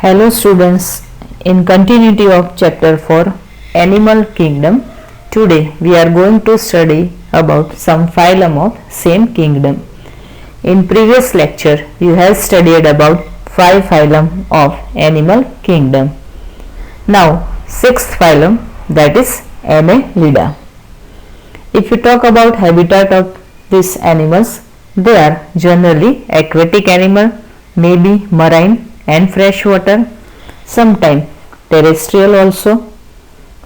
Hello students, in continuity of chapter 4 Animal Kingdom, today we are going to study about some phylum of same kingdom. In previous lecture you have studied about 5 phylum of animal kingdom. Now 6th phylum, that is Annelida. If you talk about habitat of these animals, they are generally aquatic animal, maybe marine and freshwater, sometimes terrestrial also,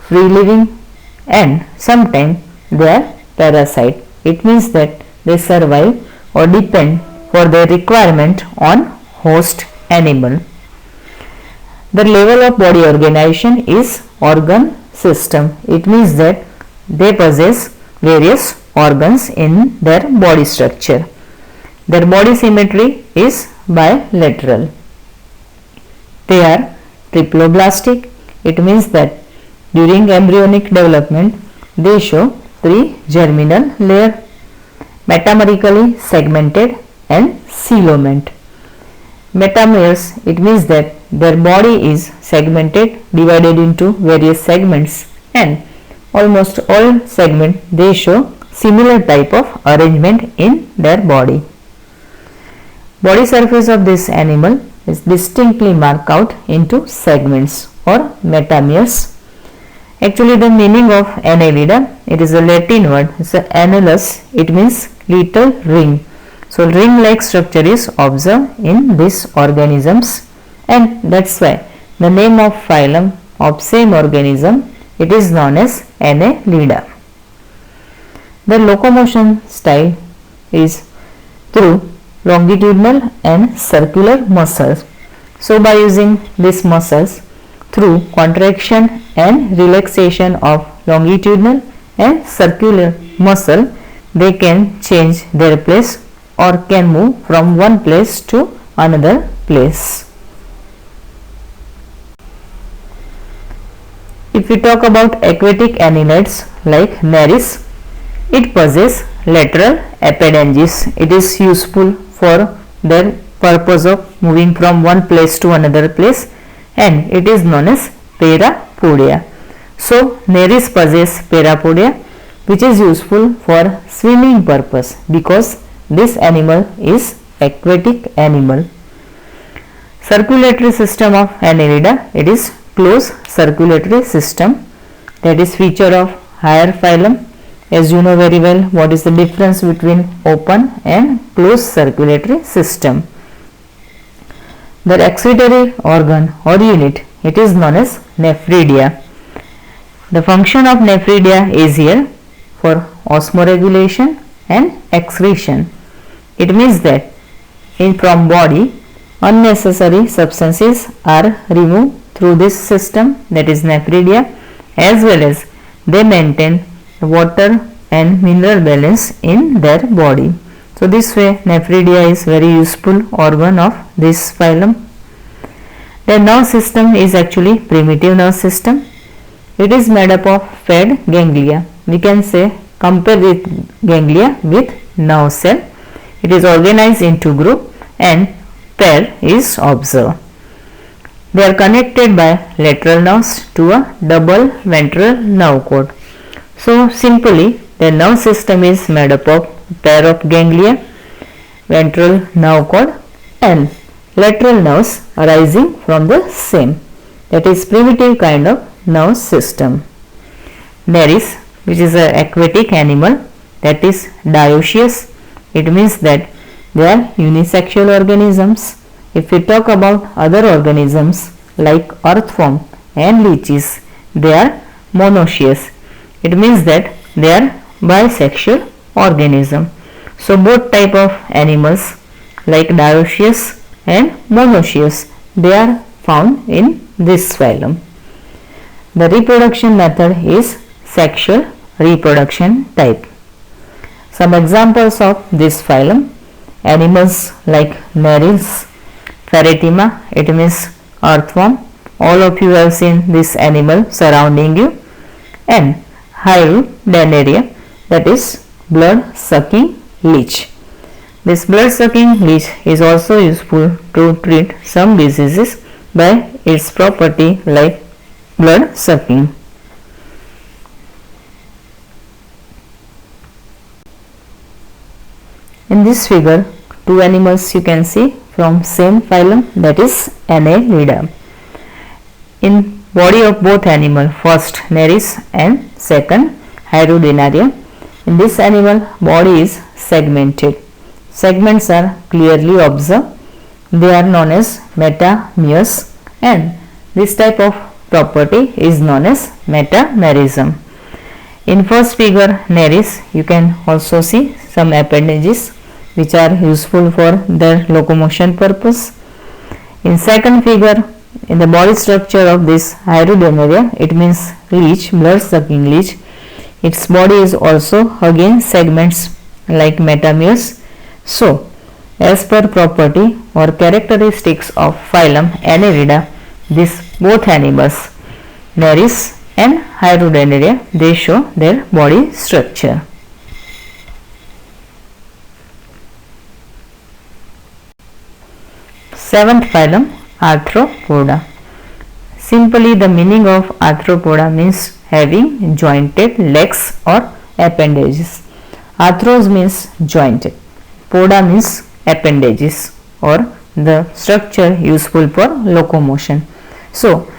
free living, and sometimes they are parasite. It means that they survive or depend for their requirement on host animal. The level of body organization is organ system. It means that they possess various organs in their body structure. Their body symmetry is bilateral. They are triploblastic. It means that during embryonic development they show 3 germinal layers, metamerically segmented and coeloment. Metameres, it means that their body is segmented, divided into various segments, and almost all segments they show similar type of arrangement in their body. Body surface of this animal is distinctly marked out into segments or metameres. Actually the meaning of Annelida, it is a Latin word, it's a annulus, it means little ring. So ring like structure is observed in these organisms, and that's why the name of phylum of same organism, it is known as Annelida. The locomotion style is through longitudinal and circular muscles. So by using these muscles through contraction and relaxation of longitudinal and circular muscle, they can change their place or can move from one place to another place. If we talk about aquatic annelids like Nereis, it possesses lateral appendages. It is useful for their purpose of moving from one place to another place, and it is known as parapodia. So Nereis possesses parapodia, which is useful for swimming purpose because this animal is aquatic animal. Circulatory system of Annelida, it is closed circulatory system, that is feature of higher phylum. As you know very well what is the difference between open and closed circulatory system. The excretory organ or unit, it is known as nephridia. The function of nephridia is here for osmoregulation and excretion. It means that from body unnecessary substances are removed through this system, that is nephridia, as well as they maintain water and mineral balance in their body. So this way nephridia is very useful organ of this phylum. The nerve system is actually primitive nerve system. It is made up of paired ganglia. We can say compare with ganglia with nerve cell. It is organized into group and pair is observed. They are connected by lateral nerves to a double ventral nerve cord. So simply the nerve system is made up of pair of ganglia, ventral nerve cord and lateral nerves arising from the same, that is primitive kind of nerve system. Nereis, which is an aquatic animal, that is dioecious. It means that they are unisexual organisms. If we talk about other organisms like earthworm and leeches, they are monoecious. It means that they are bisexual organism. So both type of animals like dioecious and monoecious, they are found in this phylum. The reproduction method is sexual reproduction type. Some examples of this phylum: animals like Nereis, Pheretima, it means earthworm. All of you have seen this animal surrounding you, and Hyoidanaria, that is blood sucking leech. This blood sucking leech is also useful to treat some diseases by its property like blood sucking. In this figure, two animals you can see from same phylum, that is Annelida. In body of both animal, first Nereis and second Hyoidonaria. In this animal, body is segmented. Segments are clearly observed. They are known as metameres, and this type of property is known as metamerism. In first figure Nereis, you can also see some appendages which are useful for their locomotion purpose. In second figure, in the body structure of this Hyoidonaria, it means leech, blood sucking leech. Its body is also again segments like metameres. So, as per property or characteristics of phylum Annelida, these both animals, Nereis and Hyoidonaria, they show their body structure. Seventh phylum, Arthropoda. Simply the meaning of arthropoda means having jointed legs or appendages. Arthros means jointed. Poda means appendages or the structure useful for locomotion. So,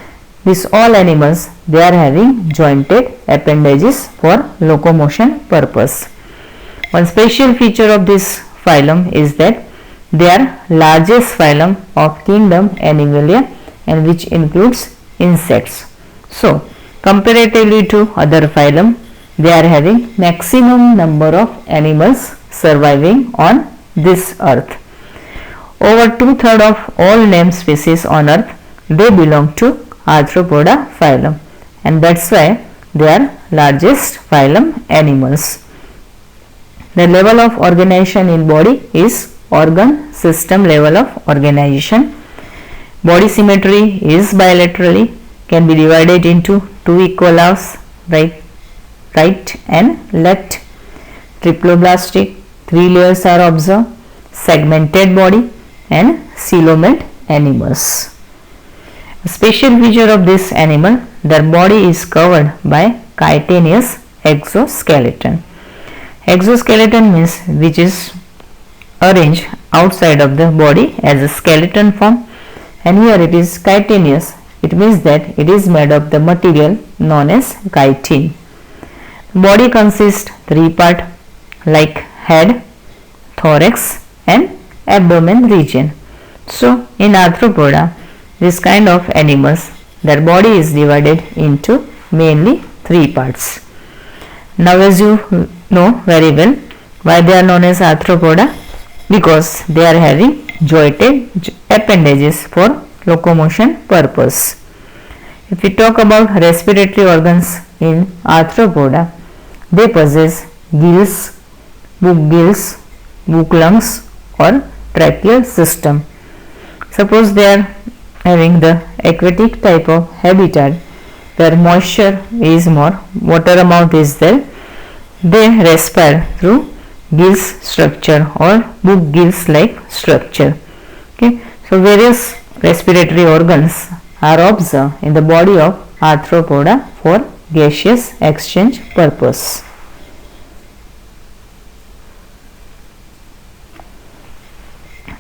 these all animals, they are having jointed appendages for locomotion purpose. One special feature of this phylum is that they are largest phylum of kingdom Animalia, and which includes insects. So, comparatively to other phylum, they are having maximum number of animals surviving on this earth. Over 2/3 of all named species on earth, they belong to Arthropoda phylum, and that's why they are largest phylum animals. The level of organization in body is organ system level of organization. Body symmetry is bilaterally, can be divided into two equal halves, right and left. Triploblastic, 3 layers are observed, segmented body and coelomate animals. A special feature of this animal, their body is covered by chitinous exoskeleton. Exoskeleton means which is arranged outside of the body as a skeleton form, and here it is chitinous. It means that it is made of the material known as chitin. Body consists 3 parts like head, thorax and abdomen region. So, in Arthropoda, this kind of animals, their body is divided into mainly 3 parts. Now, as you know very well, why they are known as Arthropoda? Because they are having jointed appendages for locomotion purpose. If we talk about respiratory organs in Arthropoda, they possess gills, book lungs or tracheal system. Suppose they are having the aquatic type of habitat where moisture is more, water amount is there, they respire through gills structure or book gills like structure. Okay, so various respiratory organs are observed in the body of Arthropoda for gaseous exchange purpose.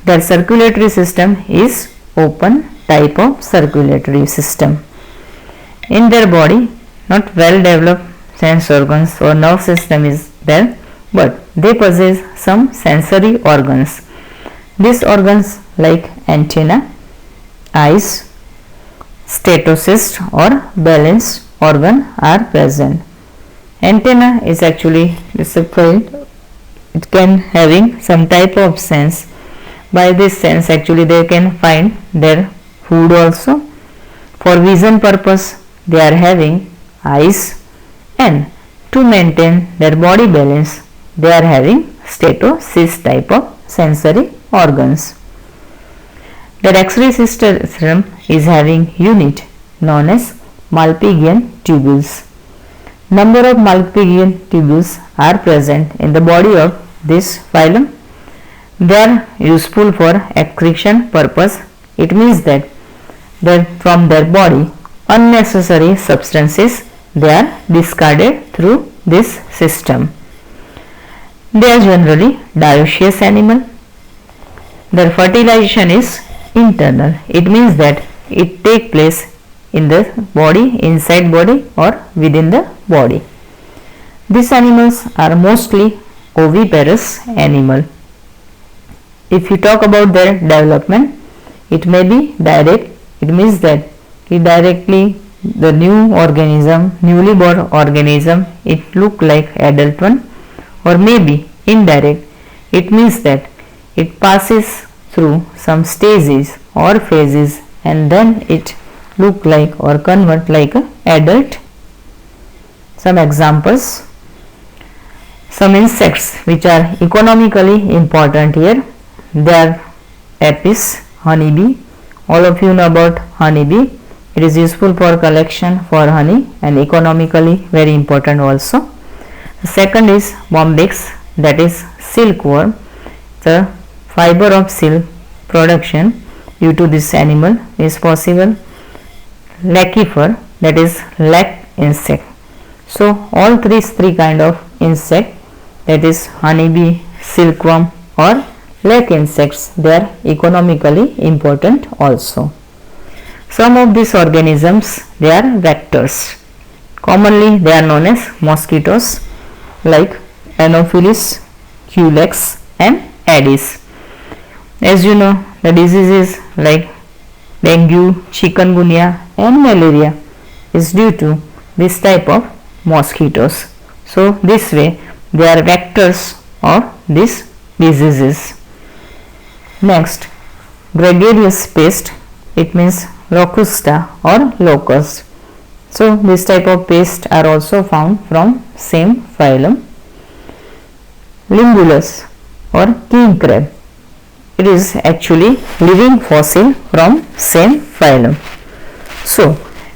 Their circulatory system is open type of circulatory system. In their body, not well developed sense organs or nerve system is there, but they possess some sensory organs. These organs like antenna, eyes, stetocyst or balance organ are present. Antenna is actually receptive. It can having some type of sense. By this sense actually they can find their food also. For vision purpose they are having eyes, and to maintain their body balance they are having stetocyst type of sensory organs. Their X-ray system is having unit known as Malpighian tubules. Number of Malpighian tubules are present in the body of this phylum. They are useful for accretion purpose. It means that from their body, unnecessary substances they are discarded through this system. They are generally dioecious animal. Their fertilization is internal. It means that it takes place in the body, inside body or within the body. These animals are mostly oviparous animal. If you talk about their development, it may be direct. It means that directly the newly born organism, it look like adult one, or maybe indirect. It means that it passes through some stages or phases and then it look like or convert like a adult. Some examples: some insects which are economically important here, they are apis, honeybee. All of you know about honeybee. It is useful for collection for honey and economically very important also. The second is bombyx, that is silkworm. The fiber of silk production due to this animal is possible. Laccifer, that is lac insect. So all three kind of insect, that is honeybee, silkworm or lac insects, they are economically important also. Some of these organisms, they are vectors. Commonly they are known as mosquitoes like Anopheles, Culex and Aedes. As you know, the diseases like dengue, chikungunya and malaria is due to this type of mosquitoes. So this way they are vectors of these diseases. Next, gregarious pest, it means locusta or locust. So this type of pest are also found from same phylum. Limbulus or king crab, it is actually living fossil from same phylum. So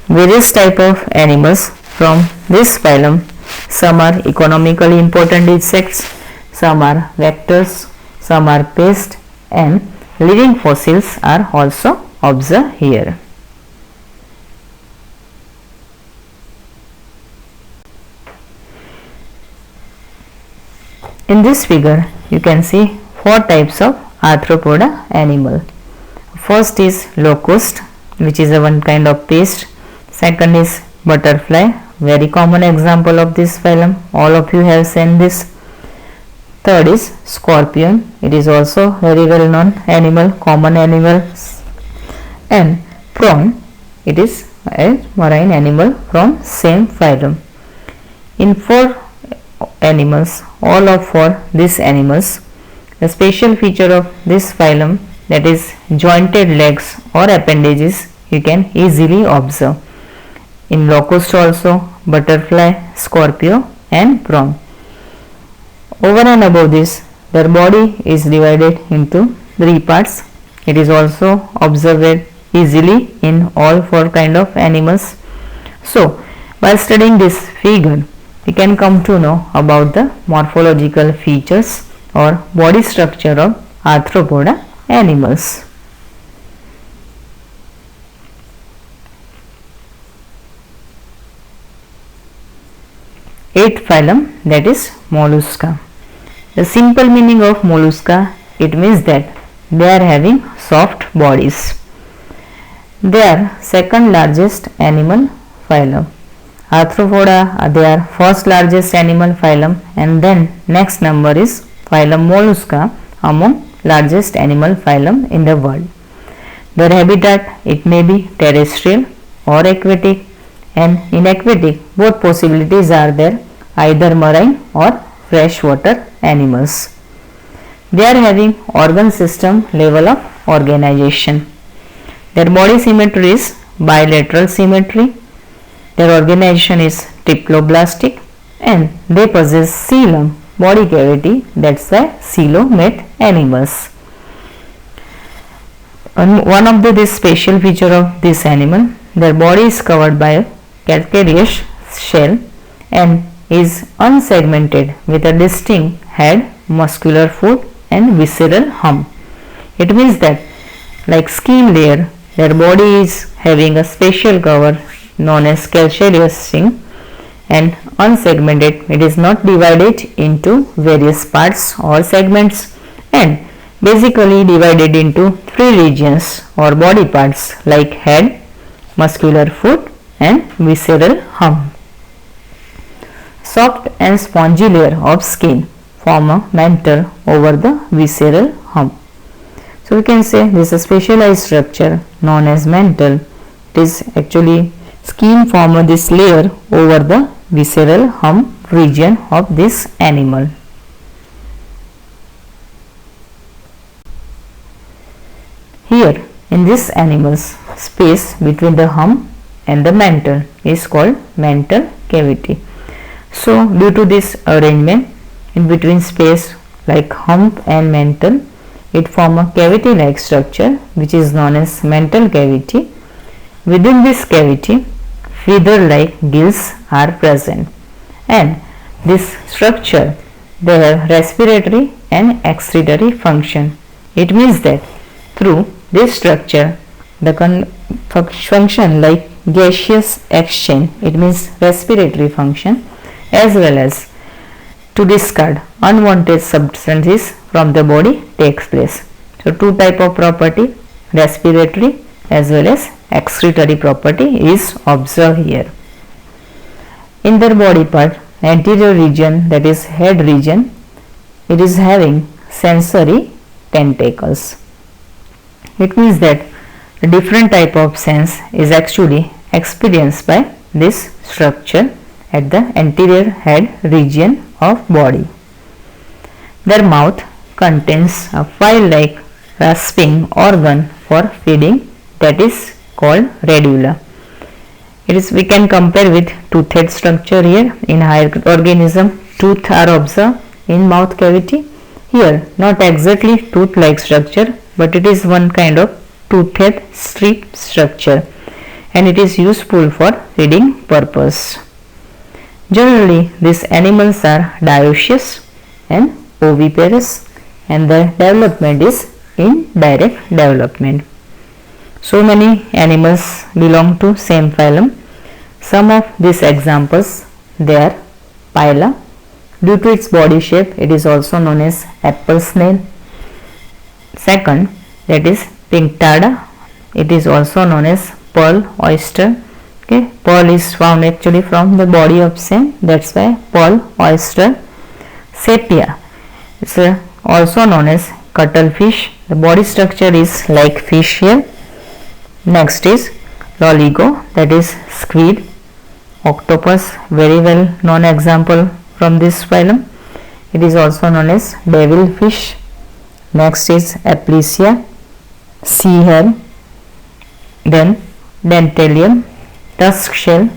various type of animals from this phylum, some are economically important insects, some are vectors, some are pests and living fossils are also observed here. In this figure you can see four types of arthropoda animal. First is locust, which is a one kind of pest. Second is butterfly, very common example of this phylum, all of you have seen this. Third is scorpion, it is also very well known animal, common animal. And prawn, it is a marine animal from same phylum. In four animals, all of four these animals, the special feature of this phylum, that is jointed legs or appendages, you can easily observe in locust also, butterfly, scorpio and prawn. Over and above this, their body is divided into three parts. It is also observed easily in all four kind of animals. So by studying this figure, we can come to know about the morphological features or body structure of arthropoda animals. Eighth phylum, that is mollusca. The simple meaning of mollusca, it means that they are having soft bodies. They are second largest animal phylum. Arthropoda, they are first largest animal phylum, and then next number is phylum mollusca among largest animal phylum in the world. Their habitat, it may be terrestrial or aquatic, and in aquatic both possibilities are there, either marine or freshwater animals. They are having organ system level of organization. Their body symmetry is bilateral symmetry. Their organization is triploblastic and they possess coelom, body cavity, that's why coelomate animals. One of this special feature of this animal, their body is covered by a calcareous shell and is unsegmented with a distinct head, muscular foot and visceral hump. It means that like skin layer, Their body is having a special cover known as calcareous skin and unsegmented. It is not divided into various parts or segments and basically divided into three regions or body parts like head, muscular foot and visceral hump. Soft and spongy layer of skin form a mantle over the visceral hump. So we can say this is a specialized structure known as mantle. It is actually skin form this layer over the visceral hump region of this animal. Here in this animal's space between the hump and the mantle is called mantle cavity. So due to this arrangement in between space like hump and mantle, it form a cavity like structure which is known as mantle cavity. Within this cavity, feather like gills are present and this structure they have respiratory and excretory function. It means that through this structure the function like gaseous exchange, it means respiratory function, as well as to discard unwanted substances from the body takes place. So two type of property, respiratory as well as excretory property is observed here. In their body part, anterior region, that is head region, it is having sensory tentacles. It means that a different type of sense is actually experienced by this structure at the anterior head region of body. Their mouth contains a file-like rasping organ for feeding, that is called radula. We can compare with toothed structure here. In higher organism, tooth are observed in mouth cavity. Here not exactly tooth-like structure, but it is one kind of toothed strip structure and it is useful for feeding purpose. Generally, these animals are dioecious and oviparous and the development is indirect development. So many animals belong to same phylum. Some of these examples, they are Phyla. Due to its body shape, it is also known as apple snail. Second, that is Pinctada. It is also known as pearl oyster. Okay, pearl is found actually from the body of same, that's why pearl oyster. Sepia, it's also known as cuttlefish. The body structure is like fish here. Next is Loligo, that is squid. Octopus, very well known example from this phylum. It is also known as devilfish. Next is Aplysia, sea hare. Then Dentalium, tusk shell,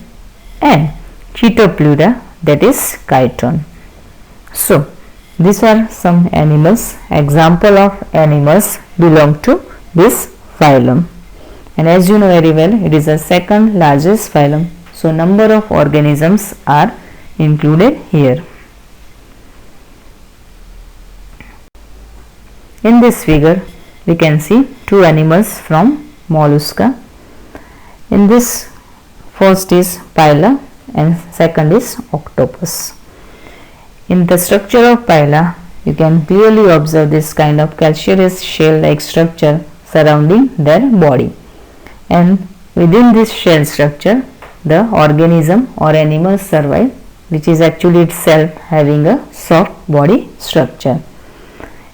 and Chaetopleuria, that is chiton. So these are some animals, example of animals belong to this phylum, and as you know very well, it is the second largest phylum. So number of organisms are included here. In this figure we can see two animals from mollusca. In this, first is Phyla and second is octopus. In the structure of Phyla, you can clearly observe this kind of calcareous shell like structure surrounding their body, and within this shell structure the organism or animal survive, which is actually itself having a soft body structure,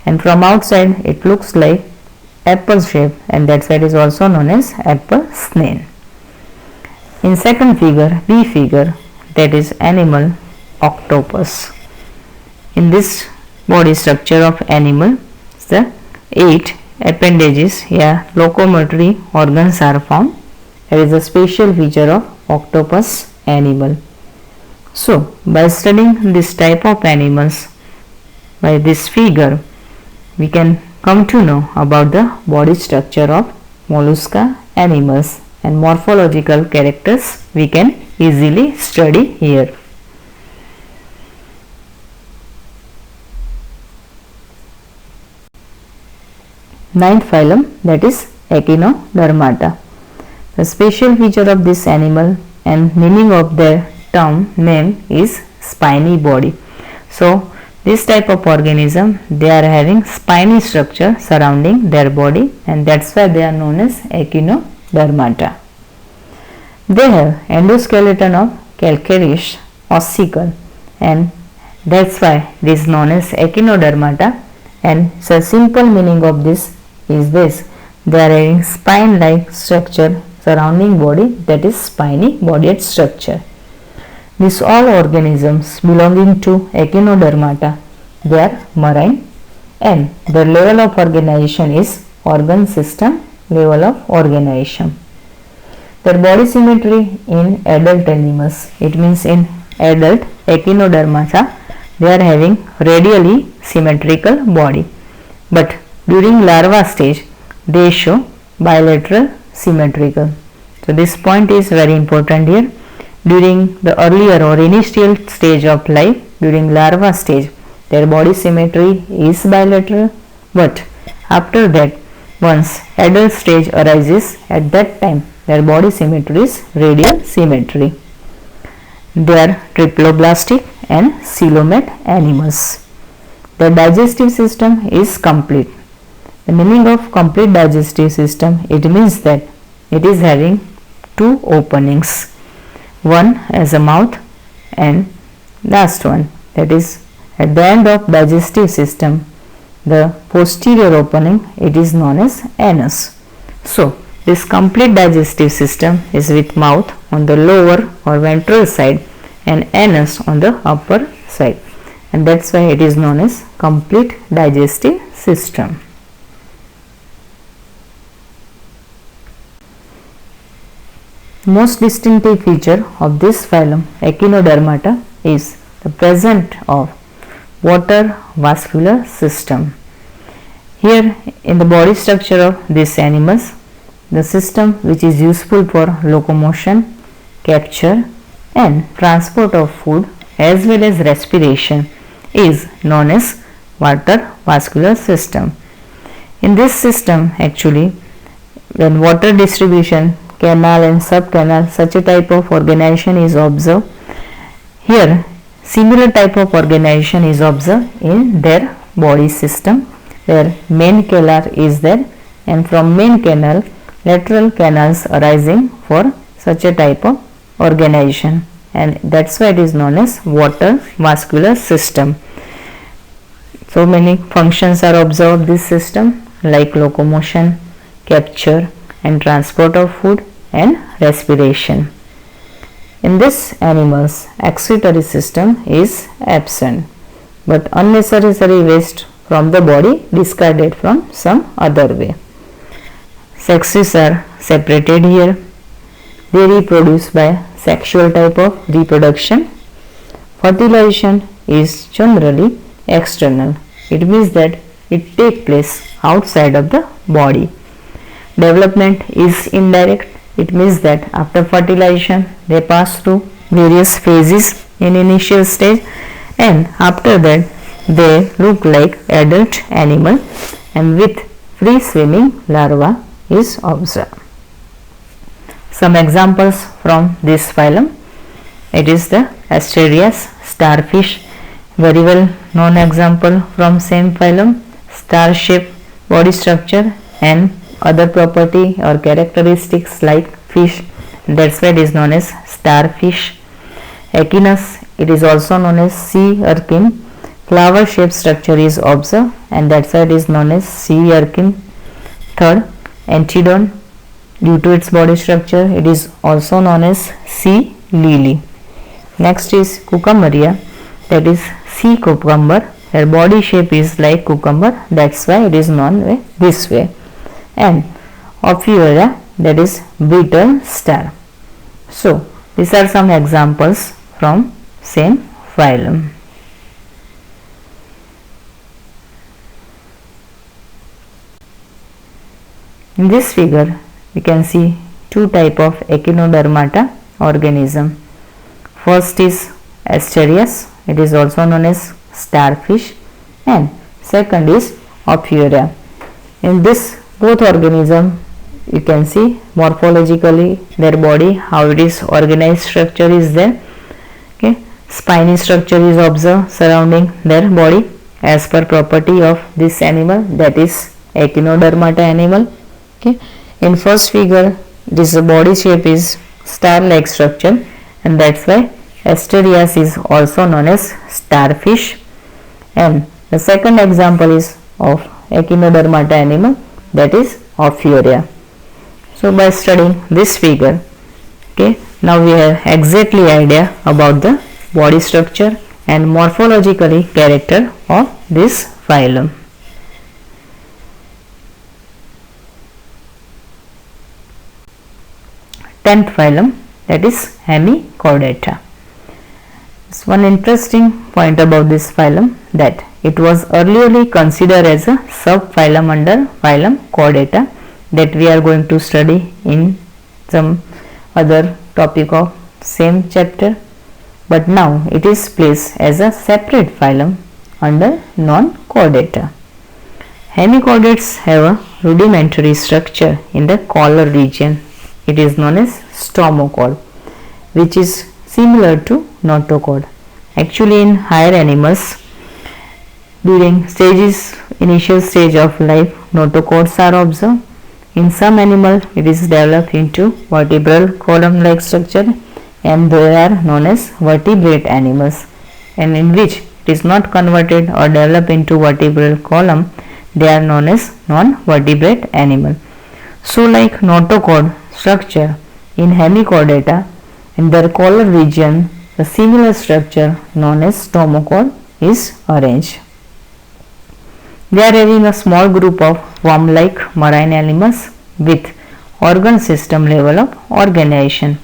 and from outside it looks like apple shape, and that's why it is also known as apple snail. In second figure, B figure, that is animal octopus. In this body structure of animal, the 8 appendages, locomotory organs are found. There is a special feature of octopus animal. So by studying this type of animals by this figure, we can come to know about the body structure of mollusca animals, and morphological characters we can easily study here. Ninth phylum, that is Echinodermata. The special feature of this animal and meaning of their term name is spiny body. So this type of organism, they are having spiny structure surrounding their body, and that's why they are known as echinodermata. They have endoskeleton of calcareous ossicle, and that's why it is known as echinodermata. And so simple meaning of this is this: they are having spine like structure surrounding body, that is spiny bodied structure. These all organisms belonging to echinodermata, they are marine, and the level of organization is organ system level of organization. Their body symmetry in adult animals, it means in adult echinodermata, they are having radially symmetrical body, but during larva stage they show bilateral symmetrical. So this point is very important here. During the earlier or initial stage of life, during larva stage, their body symmetry is bilateral, but after that, once adult stage arises, at that time their body symmetry is radial symmetry. They are triploblastic and coelomate animals. The digestive system is complete. The meaning of complete digestive system, it means that it is having two openings, one as a mouth and last one, that is at the end of digestive system, the posterior opening, it is known as anus. So this complete digestive system is with mouth on the lower or ventral side and anus on the upper side, and that's why it is known as complete digestive system. Most distinctive feature of this phylum Echinodermata is the presence of water vascular system. Here in the body structure of these animals, the system which is useful for locomotion, capture and transport of food as well as respiration is known as water vascular system. In this system, actually, when water distribution, canal and subcanal, such a type of organization is observed. Here similar type of organization is observed in their body system, where main calar is there, and from main canal lateral canals arising for such a type of organization, and that's why it is known as water vascular system. So many functions are observed this system, like locomotion, capture and transport of food and respiration. In this animals, excretory system is absent, but unnecessary waste from the body discarded from some other way. Sexes are separated here. They reproduce by sexual type of reproduction. Fertilization is generally external. It means that it takes place outside of the body. Development is indirect. It means that after fertilization they pass through various phases in initial stage, and after that they look like adult animal, and with free swimming larva is observed. Some examples from this phylum, it is the Asterias starfish, very well known example from same phylum, star shaped body structure and other property or characteristics like fish, that's why it is known as starfish. Echinus, it is also known as sea urchin, flower shaped structure is observed, and that's why it is known as sea urchin. Third, Antedon, due to its body structure it is also known as sea lily. Next is Cucumberia, that is sea cucumber, their body shape is like cucumber, that's why it is known this way. And Ophiuria, that is beetle star. So these are some examples from same phylum. In this figure we can see two type of Echinodermata organism. First is Asterias, it is also known as starfish, and second is Ophiuria. In this both organism you can see morphologically their body, how it is organized, structure is there. Okay, spiny structure is observed surrounding their body as per property of this animal, that is echinodermata animal. Okay, in first figure this body shape is star like structure, and that's why Asterias is also known as starfish. And the second example is of echinodermata animal, that is Ophiuria. So by studying this figure, okay, now we have exactly idea about the body structure and morphologically character of this phylum. Tenth phylum, that is Hemichordata. One interesting point about this phylum, that it was earlierly considered as a subphylum under phylum Chordata, that we are going to study in some other topic of same chapter, but now it is placed as a separate phylum under non-chordata. Hemichordates have a rudimentary structure in the collar region. It is known as stomochord, which is similar to notochord. Actually, in higher animals, during initial stage of life, notochords are observed. In some animal, it is developed into vertebral column-like structure, and they are known as vertebrate animals. And in which it is not converted or developed into vertebral column, they are known as non-vertebrate animal. So, like notochord structure in Hemichordata, in their collar region, the similar structure known as stomochord is arranged. They are having a small group of worm-like marine animals with organ system level of organization.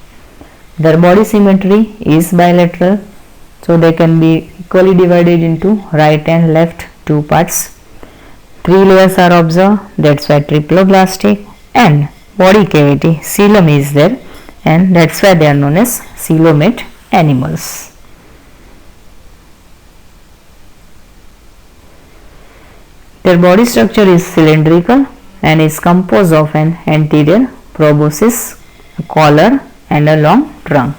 Their body symmetry is bilateral, so they can be equally divided into right and left two parts. 3 layers are observed, that's why triploblastic, and body cavity coelom is there, and that's why they are known as coelomate animals. Their body structure is cylindrical and is composed of an anterior proboscis, a collar, and a long trunk.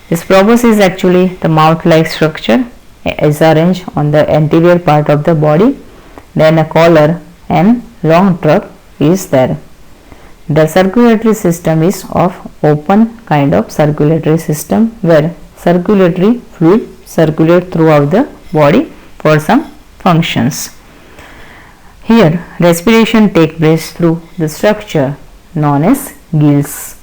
This proboscis is actually the mouth-like structure, is arranged on the anterior part of the body, then a collar and long trunk is there. The circulatory system is of open kind of circulatory system, where circulatory fluid circulate throughout the body for some functions. Here respiration takes place through the structure known as gills.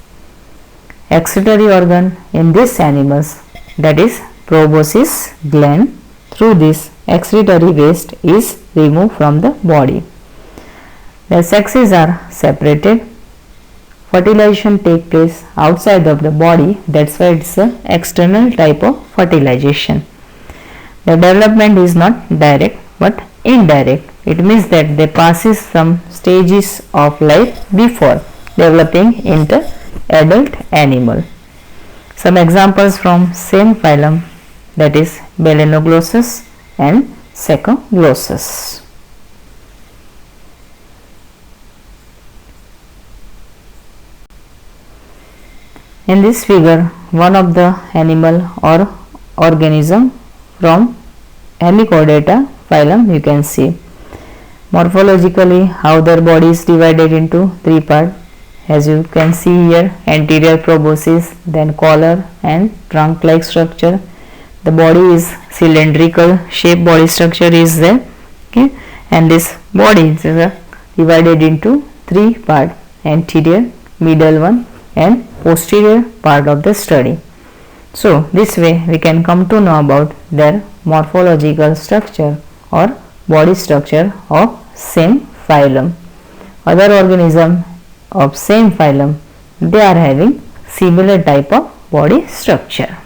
Excretory organ in these animals, that is proboscis gland, through this excretory waste is removed from the body. The sexes are separated. Fertilization takes place outside of the body, that's why it's an external type of fertilization. The development is not direct but indirect. It means that they passes some stages of life before developing into adult animal. Some examples from same phylum, that is Balanoglossus and Saccoglossus. In this figure, one of the animal or organism from Hemichordata phylum you can see. Morphologically, how their body is divided into 3 parts. As you can see here, anterior proboscis, then collar and trunk-like structure. The body is cylindrical shape, body structure is there. Okay, and this body is divided into 3 parts: anterior, middle one, and posterior part of the study. So this way we can come to know about their morphological structure or body structure of same phylum. Other organisms of same phylum, they are having similar type of body structure.